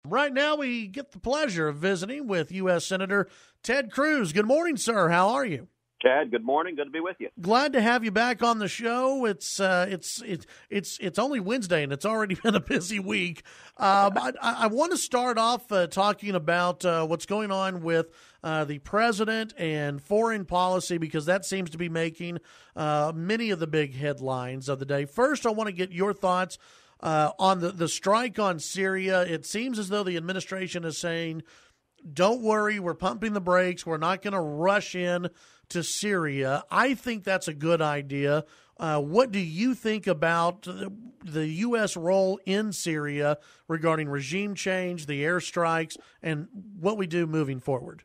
Right now, we get the pleasure of visiting with U.S. Senator Ted Cruz. Good morning, sir. How are you? Chad, good morning. Good to be with you. Glad to have you back on the show. It's only Wednesday, and it's already been a busy week. I want to start off talking about what's going on with the president and foreign policy, because that seems to be making many of the big headlines of the day. First, I want to get your thoughts on the strike on Syria. It seems as though the administration is saying, don't worry, we're pumping the brakes. We're not going to rush in to Syria. I think that's a good idea. What do you think about the U.S. role in Syria regarding regime change, the airstrikes, and what we do moving forward?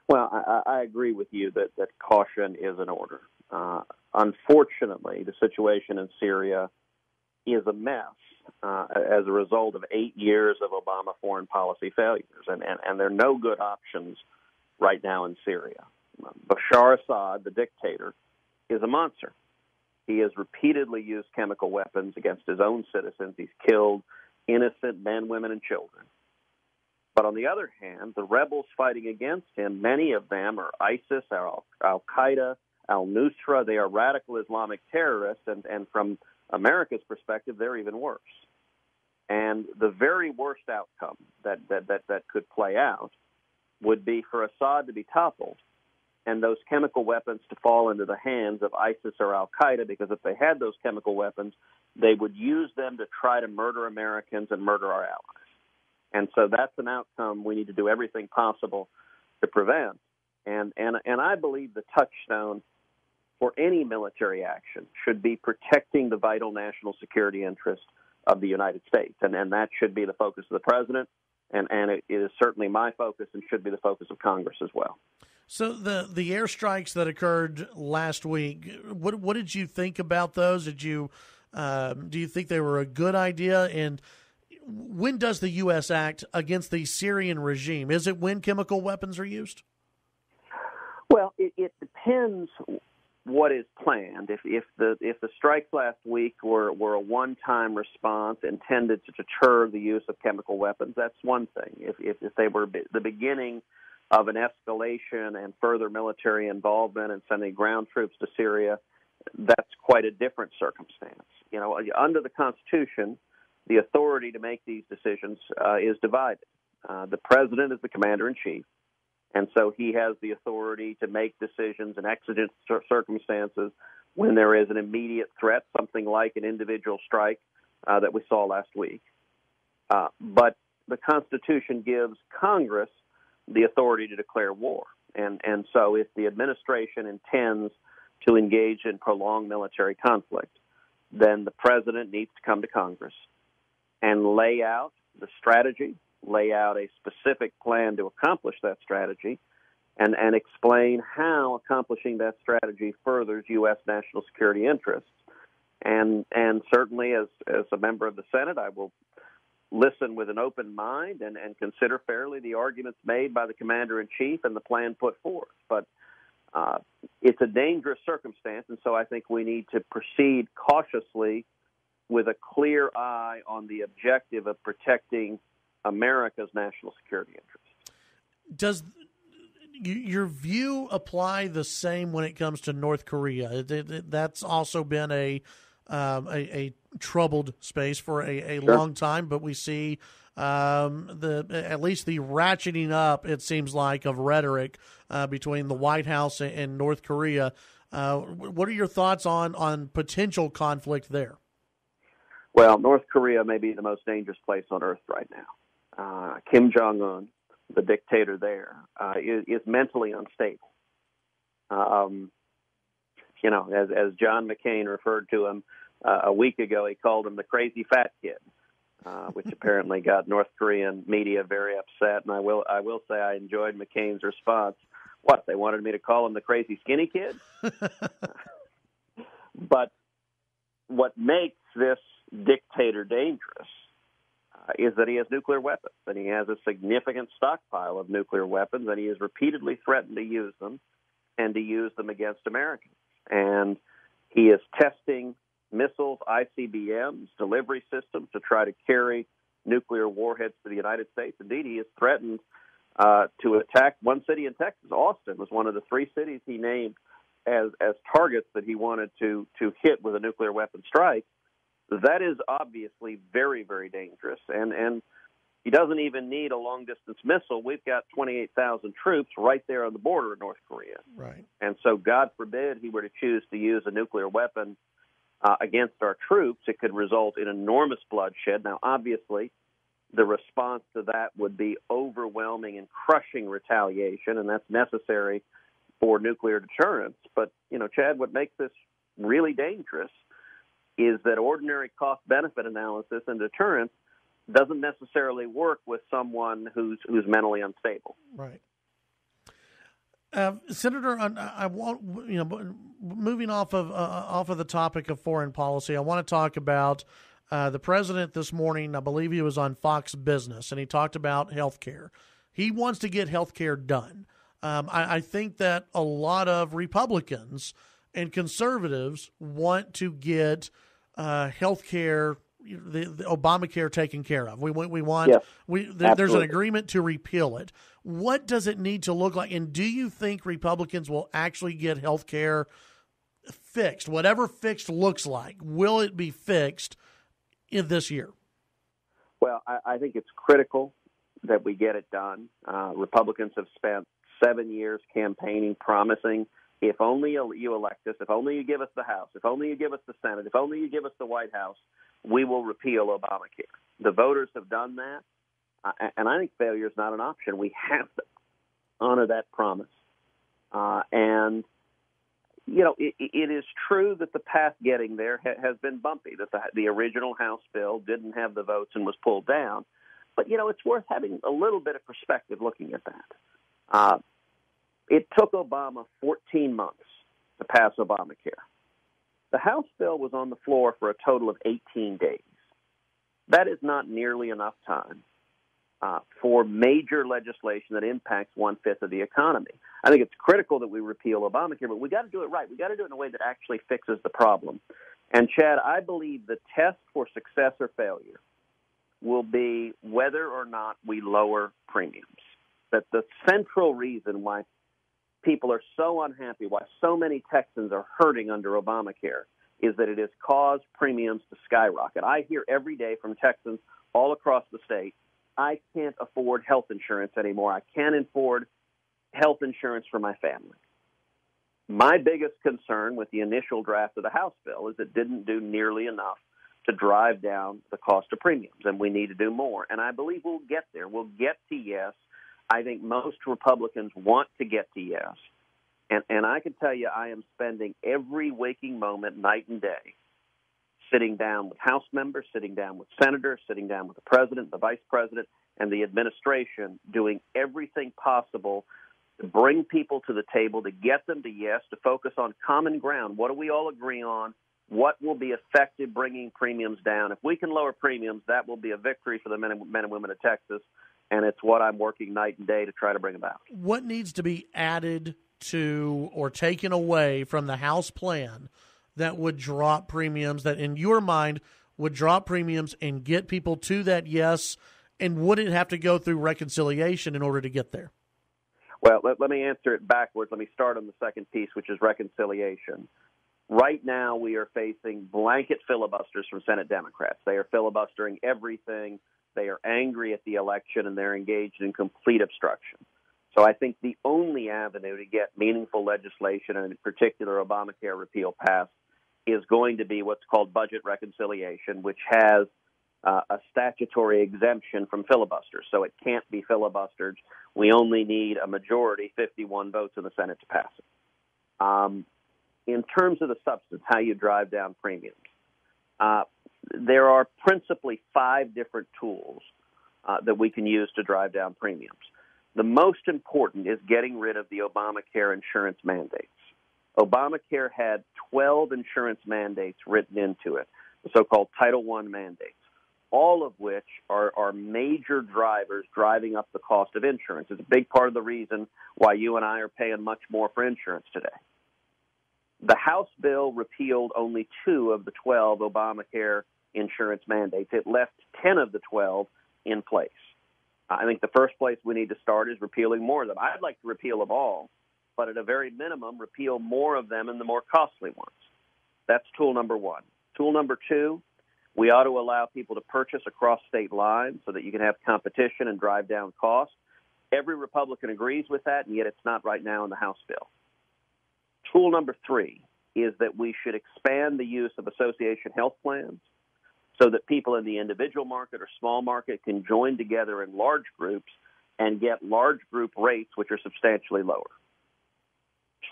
Well, I agree with you that caution is in order. Unfortunately, the situation in Syria is a mess as a result of 8 years of Obama foreign policy failures, and there are no good options right now in Syria. Bashar Assad, the dictator, is a monster. He has repeatedly used chemical weapons against his own citizens. He's killed innocent men, women, and children. But on the other hand, the rebels fighting against him, many of them are ISIS, Al-Qaeda, al-Nusra. They are radical Islamic terrorists, and from America's perspective, they're even worse. And the very worst outcome that could play out would be for Assad to be toppled and those chemical weapons to fall into the hands of ISIS or Al-Qaeda, because if they had those chemical weapons, they would use them to try to murder Americans and murder our allies. And so that's an outcome we need to do everything possible to prevent. And I believe the touchstone for any military action should be protecting the vital national security interests of the United States. And that should be the focus of the president, and it is certainly my focus and should be the focus of Congress as well. So the airstrikes that occurred last week, what did you think about those? Do you think they were a good idea? And when does the U.S. act against the Syrian regime? Is it when chemical weapons are used? Well, it depends what is planned. If the strikes last week were a one-time response intended to deter the use of chemical weapons, that's one thing. If they were the beginning of an escalation and further military involvement and sending ground troops to Syria, that's quite a different circumstance. You know, under the Constitution, the authority to make these decisions is divided. The president is the commander-in-chief, and so he has the authority to make decisions in exigent circumstances when there is an immediate threat, something like an individual strike that we saw last week. But the Constitution gives Congress the authority to declare war. And so if the administration intends to engage in prolonged military conflict, then the president needs to come to Congress and lay out the strategy, lay out a specific plan to accomplish that strategy, and explain how accomplishing that strategy furthers U.S. national security interests. And certainly as a member of the Senate, I will listen with an open mind and consider fairly the arguments made by the commander-in-chief and the plan put forth. But it's a dangerous circumstance, and so I think we need to proceed cautiously with a clear eye on the objective of protecting America's national security interests. Does your view apply the same when it comes to North Korea? That's also been a troubled space for a Sure. long time, but we see at least the ratcheting up, it seems like, of rhetoric between the White House and North Korea. What are your thoughts on potential conflict there? Well, North Korea may be the most dangerous place on earth right now. Kim Jong-un, the dictator there, is mentally unstable. You know, as John McCain referred to him a week ago, he called him the crazy fat kid, which apparently got North Korean media very upset. And I will say I enjoyed McCain's response. What, they wanted me to call him the crazy skinny kid? But what makes this dictator dangerous is that he has nuclear weapons, and he has a significant stockpile of nuclear weapons, and he has repeatedly threatened to use them and to use them against Americans. And he is testing missiles, ICBMs, delivery systems to try to carry nuclear warheads to the United States. Indeed, he has threatened to attack one city in Texas. Austin was one of the 3 cities he named as targets that he wanted to hit with a nuclear weapon strike. That is obviously very, very dangerous, and he doesn't even need a long-distance missile. We've got 28,000 troops right there on the border of North Korea. Right. And so, God forbid he were to choose to use a nuclear weapon against our troops, it could result in enormous bloodshed. Now, obviously, the response to that would be overwhelming and crushing retaliation, and that's necessary for nuclear deterrence. But, Chad, what makes this really dangerous is that ordinary cost-benefit analysis and deterrence doesn't necessarily work with someone who's mentally unstable. Right. Senator, I want moving off of the topic of foreign policy, I want to talk about the president this morning. I believe he was on Fox Business, and he talked about health care. He wants to get health care done. I think that a lot of Republicans and conservatives want to get health care, the Obamacare taken care of. We want. Yes, there's an agreement to repeal it. What does it need to look like? And do you think Republicans will actually get health care fixed? Whatever fixed looks like, will it be fixed in this year? Well, I think it's critical that we get it done. Republicans have spent 7 years campaigning, promising, if only you elect us, if only you give us the House, if only you give us the Senate, if only you give us the White House, we will repeal Obamacare. The voters have done that, and I think failure is not an option. We have to honor that promise. And, it is true that the path getting there has been bumpy, that the original House bill didn't have the votes and was pulled down. But, it's worth having a little bit of perspective looking at that. It took Obama 14 months to pass Obamacare. The House bill was on the floor for a total of 18 days. That is not nearly enough time for major legislation that impacts 1/5 of the economy. I think it's critical that we repeal Obamacare, but we got to do it right. We got to do it in a way that actually fixes the problem. And, Chad, I believe the test for success or failure will be whether or not we lower premiums. That the central reason why people are so unhappy, why so many Texans are hurting under Obamacare, is that it has caused premiums to skyrocket. I hear every day from Texans all across the state, I can't afford health insurance anymore. I can't afford health insurance for my family. My biggest concern with the initial draft of the House bill is it didn't do nearly enough to drive down the cost of premiums, and we need to do more. And I believe we'll get there. We'll get to yes. I think most Republicans want to get to yes. And I can tell you I am spending every waking moment, night and day, sitting down with House members, sitting down with senators, sitting down with the president, the vice president, and the administration, doing everything possible to bring people to the table, to get them to yes, to focus on common ground. What do we all agree on? What will be effective bringing premiums down? If we can lower premiums, that will be a victory for the men and women of Texas, and it's what I'm working night and day to try to bring about. What needs to be added to or taken away from the House plan that would drop premiums, that in your mind would drop premiums and get people to that yes, and would it have to go through reconciliation in order to get there? Well, let me answer it backwards. Let me start on the second piece, which is reconciliation. Right now we are facing blanket filibusters from Senate Democrats. They are filibustering everything. They are angry at the election, and they're engaged in complete obstruction. So I think the only avenue to get meaningful legislation, and in particular Obamacare repeal, passed is going to be what's called budget reconciliation, which has a statutory exemption from filibusters. So it can't be filibustered. We only need a majority, 51 votes in the Senate, to pass it. In terms of the substance, how you drive down premiums, there are principally 5 different tools that we can use to drive down premiums. The most important is getting rid of the Obamacare insurance mandates. Obamacare had 12 insurance mandates written into it, the so-called Title I mandates, all of which are major drivers driving up the cost of insurance. It's a big part of the reason why you and I are paying much more for insurance today. The House bill repealed only 2 of the 12 Obamacare insurance mandates. It left 10 of the 12 in place. I think the first place we need to start is repealing more of them. I'd like to repeal them all, but at a very minimum, repeal more of them and the more costly ones. That's tool number one. Tool number two, we ought to allow people to purchase across state lines so that you can have competition and drive down costs. Every Republican agrees with that, and yet it's not right now in the House bill. Tool number three is that we should expand the use of association health plans so that people in the individual market or small market can join together in large groups and get large group rates, which are substantially lower.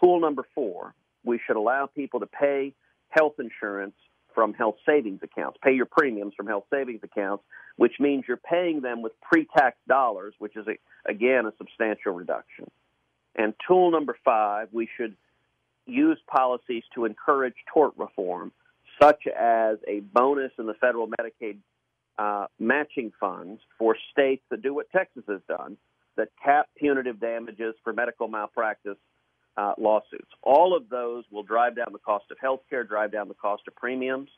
Tool number four, we should allow people to pay health insurance from health savings accounts, pay your premiums from health savings accounts, which means you're paying them with pre-tax dollars, which is, again, a substantial reduction. And tool number five, we should use policies to encourage tort reform, such as a bonus in the federal Medicaid matching funds for states that do what Texas has done, that cap punitive damages for medical malpractice lawsuits. All of those will drive down the cost of health care, drive down the cost of premiums,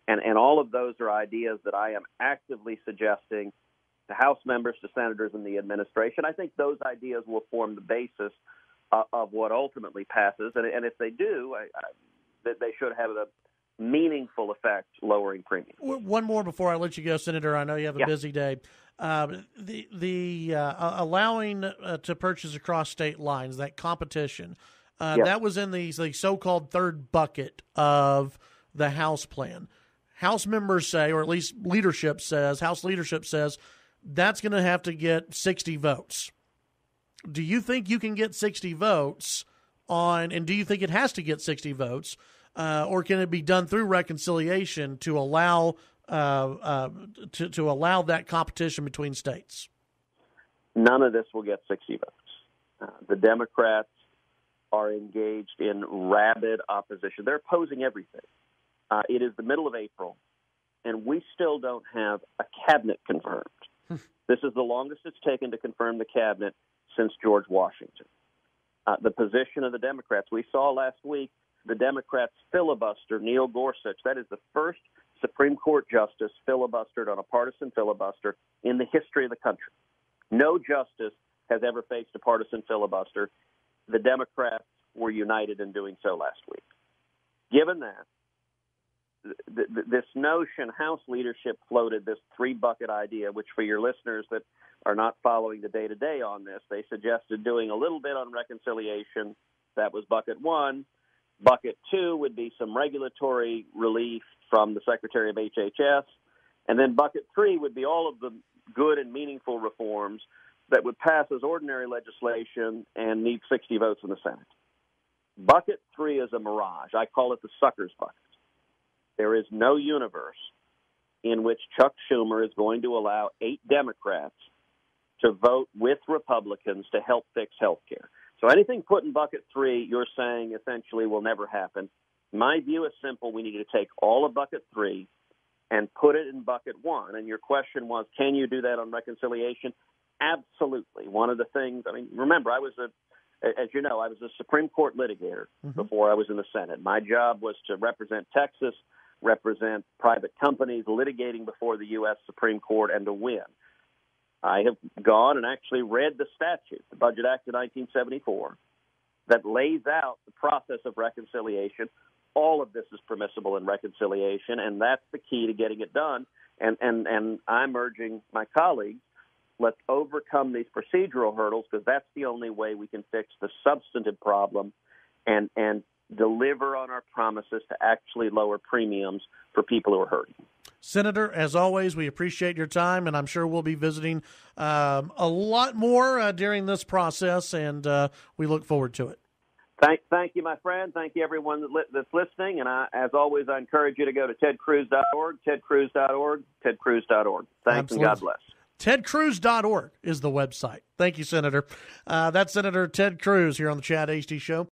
and all of those are ideas that I am actively suggesting to House members, to senators, and the administration. I think those ideas will form the basis of what ultimately passes, and if they do, they should have a meaningful effect lowering premiums. One more before I let you go, Senator. I know you have a busy day. Allowing to purchase across state lines, that competition, that was in the so-called third bucket of the House plan. House members say, or at least House leadership says, that's going to have to get 60 votes. Do you think you can get 60 votes and do you think it has to get 60 votes, or can it be done through reconciliation to allow to allow that competition between states? None of this will get 60 votes. The Democrats are engaged in rabid opposition. They're opposing everything. It is the middle of April, and we still don't have a cabinet confirmed. This is the longest it's taken to confirm the cabinet since George Washington. The position of the Democrats, we saw last week, the Democrats filibuster Neil Gorsuch. That is the first Supreme Court justice filibustered on a partisan filibuster in the history of the country. No justice has ever faced a partisan filibuster. The Democrats were united in doing so last week. Given that, this notion, House leadership floated this three-bucket idea, which for your listeners that are not following the day-to-day on this, they suggested doing a little bit on reconciliation. That was bucket one. Bucket two would be some regulatory relief from the Secretary of HHS. And then bucket three would be all of the good and meaningful reforms that would pass as ordinary legislation and need 60 votes in the Senate. Bucket three is a mirage. I call it the sucker's bucket. There is no universe in which Chuck Schumer is going to allow 8 Democrats to vote with Republicans to help fix health care. So anything put in bucket three, you're saying essentially will never happen. My view is simple. We need to take all of bucket three and put it in bucket one. And your question was, can you do that on reconciliation? Absolutely. One of the things, remember, as you know, I was a Supreme Court litigator before I was in the Senate. My job was to represent Texas, represent private companies litigating before the U.S. Supreme Court, and to win. I have gone and actually read the statute, the Budget Act of 1974, that lays out the process of reconciliation. All of this is permissible in reconciliation, and that's the key to getting it done. And I'm urging my colleagues, let's overcome these procedural hurdles, because that's the only way we can fix the substantive problem and deliver on our promises to actually lower premiums for people who are hurting. Senator, as always, we appreciate your time, and I'm sure we'll be visiting a lot more during this process, and we look forward to it. Thank you, my friend. Thank you, everyone that's listening. And as always, I encourage you to go to tedcruz.org, tedcruz.org, tedcruz.org. Thanks, Absolutely. And God bless. tedcruz.org is the website. Thank you, Senator. That's Senator Ted Cruz here on the Chad Hasty Show.